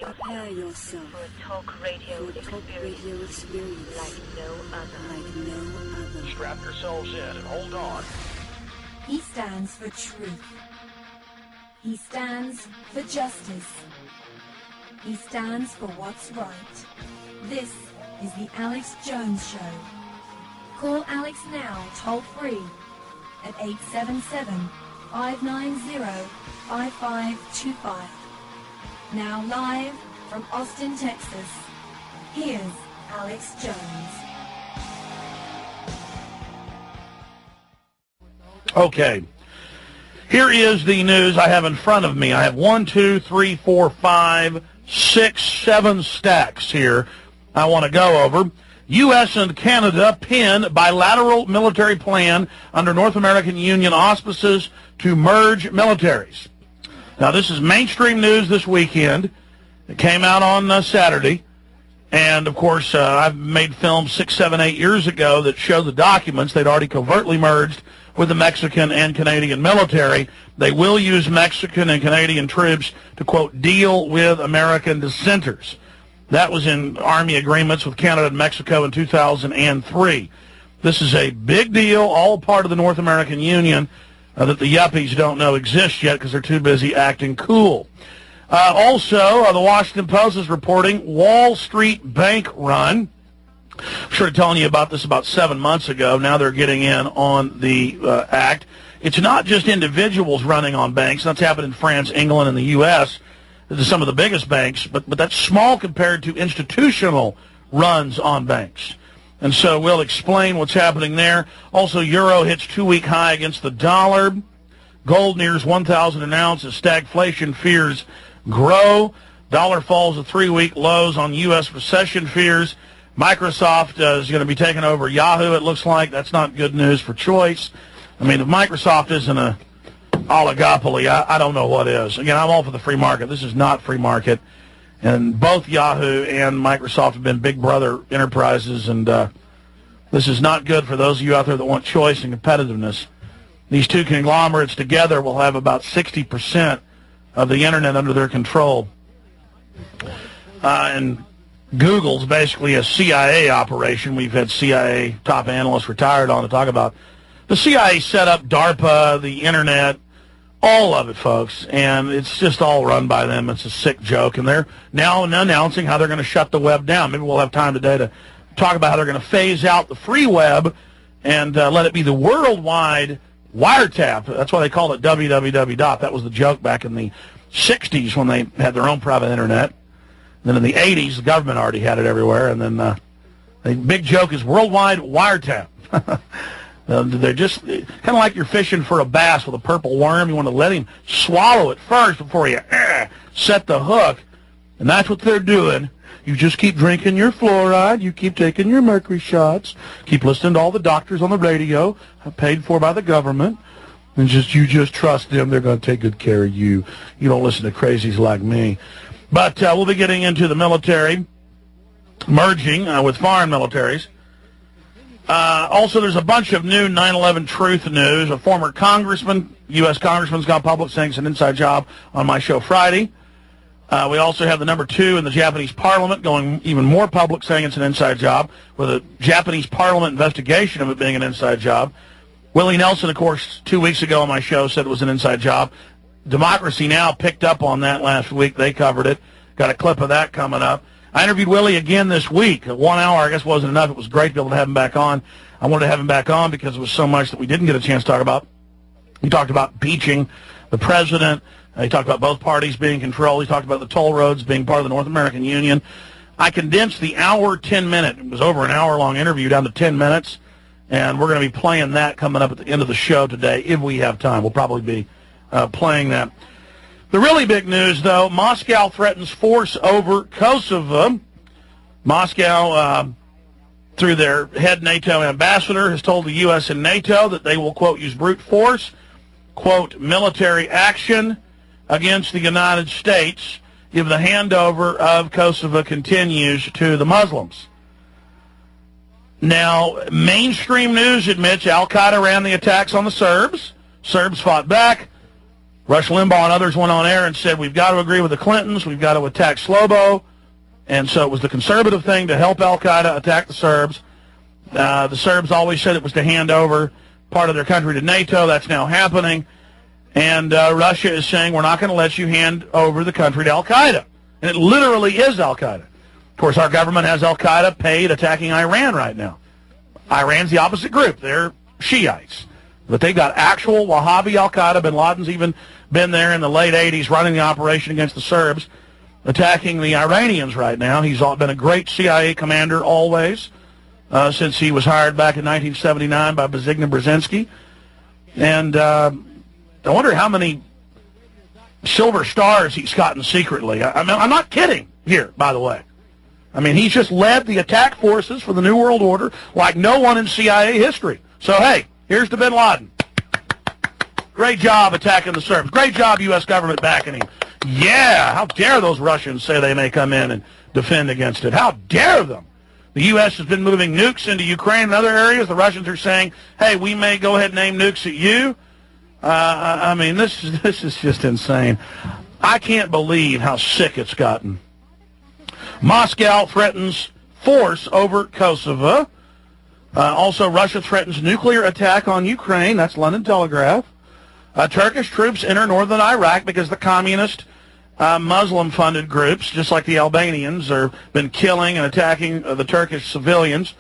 Prepare yourself for a talk radio experience like no other. Strap yourselves in and hold on. He stands for truth. He stands for justice. He stands for what's right. This is the Alex Jones Show. Call Alex now, toll free, at 877-590-5525. Now live from Austin, Texas, here's Alex Jones. Okay, here is the news I have in front of me. I have 1, 2, 3, 4, 5, 6, 7 stacks here I want to go over. U.S. and Canada pin bilateral military plan under North American Union auspices to merge militaries. Now, this is mainstream news this weekend. It came out on Saturday. And, of course, I've made films 6, 7, 8 years ago that show the documents. They'd already covertly merged with the Mexican and Canadian military. They will use Mexican and Canadian troops to, quote, deal with American dissenters. That was in Army agreements with Canada and Mexico in 2003. This is a big deal, all part of the North American Union that the yuppies don't know exists yet because they're too busy acting cool. Also, the Washington Post is reporting Wall Street bank run. I'm sure telling you about this about 7 months ago. Now they're getting in on the act. It's not just individuals running on banks. That's happened in France, England, and the U.S., to some of the biggest banks, but that's small compared to institutional runs on banks. And so we'll explain what's happening there. Also, euro hits 2-week high against the dollar. Gold nears 1,000 an ounce as stagflation fears grow. Dollar falls to 3-week lows on U.S. recession fears. Microsoft is going to be taking over Yahoo, it looks like. That's not good news for Choice. I mean, if Microsoft isn't a oligopoly, I don't know what is. Again, I'm all for the free market. This is not free market. And both Yahoo and Microsoft have been big brother enterprises, and this is not good for those of you out there that want choice and competitiveness. These two conglomerates together will have about 60% of the internet under their control. And Google's basically a CIA operation. We've had CIA top analysts retired on to talk about. The CIA set up DARPA, the internet, all of it, folks, and it's just all run by them. It's a sick joke, and they're now announcing how they're going to shut the web down. Maybe we'll have time today to talk about how they're going to phase out the free web and let it be the worldwide wiretap. That's why they called it www. That was the joke back in the 60s when they had their own private internet. And then in the 80s, the government already had it everywhere, and then the big joke is worldwide wiretap. They're just kind of like you're fishing for a bass with a purple worm. You want to let him swallow it first before you set the hook. And that's what they're doing. You just keep drinking your fluoride. You keep taking your mercury shots. Keep listening to all the doctors on the radio, paid for by the government. And you just trust them. They're going to take good care of you. You don't listen to crazies like me. But we'll be getting into the military merging with foreign militaries. Also, there's a bunch of new 9/11 truth news. A former congressman, U.S. congressman's gone public saying it's an inside job on my show Friday. We also have the number 2 in the Japanese parliament going even more public saying it's an inside job, with a Japanese parliament investigation of it being an inside job. Willie Nelson, of course, 2 weeks ago on my show said it was an inside job. Democracy Now! Picked up on that last week. They covered it. Got a clip of that coming up. I interviewed Willie again this week. 1 hour, I guess, wasn't enough. It was great to be able to have him back on. I wanted to have him back on because it was so much that we didn't get a chance to talk about. He talked about impeaching the president. He talked about both parties being controlled. He talked about the toll roads being part of the North American Union. I condensed the hour, 10-minute. It was over an hour-long interview down to 10 minutes, and we're going to be playing that coming up at the end of the show today if we have time. We'll probably be playing that. The really big news, though, Moscow threatens force over Kosovo. Moscow, through their head NATO ambassador, has told the U.S. and NATO that they will, quote, use brute force, quote, military action against the United States if the handover of Kosovo continues to the Muslims. Now, mainstream news admits Al-Qaeda ran the attacks on the Serbs. Serbs fought back. Rush Limbaugh and others went on air and said, we've got to agree with the Clintons, we've got to attack Slobo. And so it was the conservative thing to help al-Qaeda attack the Serbs. The Serbs always said it was to hand over part of their country to NATO. That's now happening. And Russia is saying, we're not going to let you hand over the country to al-Qaeda. And it literally is al-Qaeda. Of course, our government has al-Qaeda paid attacking Iran right now. Iran's the opposite group. They're Shiites. But they've got actual Wahhabi al-Qaeda. Bin Laden's even been there in the late 80s running the operation against the Serbs, attacking the Iranians right now. He's been a great CIA commander always, since he was hired back in 1979 by Zbigniew Brzezinski. And I wonder how many silver stars he's gotten secretly. I'm not kidding here, by the way. I mean, he's just led the attack forces for the New World Order like no one in CIA history. So, hey, here's to Bin Laden. Great job attacking the Serbs. Great job, U.S. government backing him. Yeah, how dare those Russians say they may come in and defend against it. How dare them? The U.S. has been moving nukes into Ukraine and other areas. The Russians are saying, hey, we may go ahead and aim nukes at you. I mean, this is just insane. I can't believe how sick it's gotten. Moscow threatens force over Kosovo. Also, Russia threatens nuclear attack on Ukraine. That's London Telegraph. Turkish troops enter northern Iraq because the communist Muslim-funded groups, just like the Albanians, have been killing and attacking the Turkish civilians.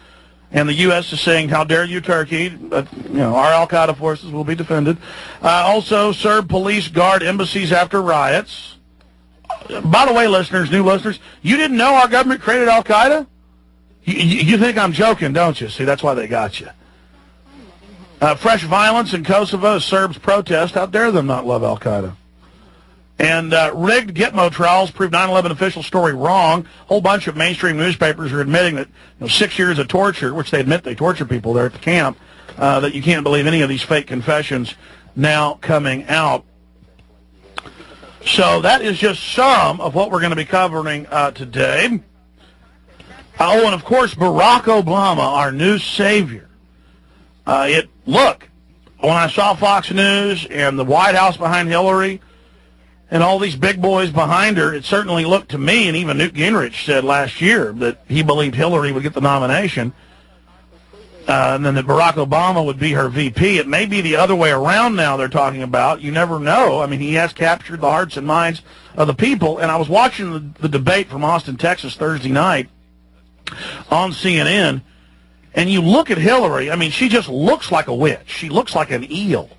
And the U.S. is saying, how dare you, Turkey? Our al-Qaeda forces will be defended. Also, Serb police guard embassies after riots. By the way, listeners, new listeners, you didn't know our government created al-Qaeda? You think I'm joking, don't you? See, that's why they got you. Fresh violence in Kosovo as Serbs protest. How dare them not love al-Qaeda? And rigged Gitmo trials proved 9/11 official story wrong. A whole bunch of mainstream newspapers are admitting that 6 years of torture, which they admit they torture people there at the camp, that you can't believe any of these fake confessions now coming out. So that is just some of what we're going to be covering today. Oh, and of course, Barack Obama, our new savior. Look, when I saw Fox News and the White House behind Hillary and all these big boys behind her, it certainly looked to me, and even Newt Gingrich said last year that he believed Hillary would get the nomination, and then that Barack Obama would be her VP. It may be the other way around now they're talking about. You never know. I mean, he has captured the hearts and minds of the people, and I was watching the debate from Austin, Texas Thursday night on CNN, and you look at Hillary, I mean, she just looks like a witch. She looks like an eel.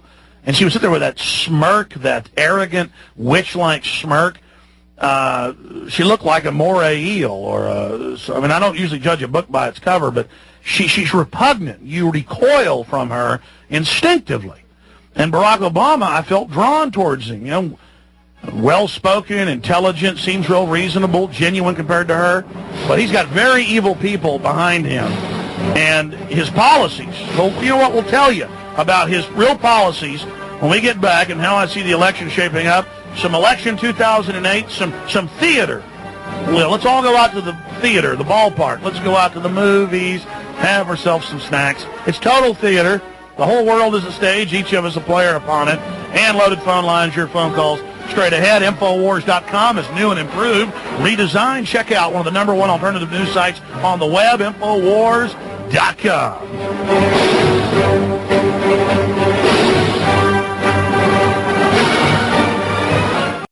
And she was sitting there with that smirk, that arrogant, witch-like smirk. She looked like a moray eel. I don't usually judge a book by its cover, but she's repugnant. You recoil from her instinctively. And Barack Obama, I felt drawn towards him. Well-spoken, intelligent, seems real reasonable, genuine compared to her. But he's got very evil people behind him. And his policies, well, you know what, we'll tell you about his real policies when we get back and how I see the election shaping up. Some election 2008, some theater. Well, let's all go out to the theater, the ballpark. Let's go out to the movies, have ourselves some snacks. It's total theater. The whole world is a stage, each of us a player upon it. And loaded phone lines, your phone calls straight ahead. Infowars.com is new and improved, redesigned. Check out one of the #1 alternative news sites on the web, Infowars.com.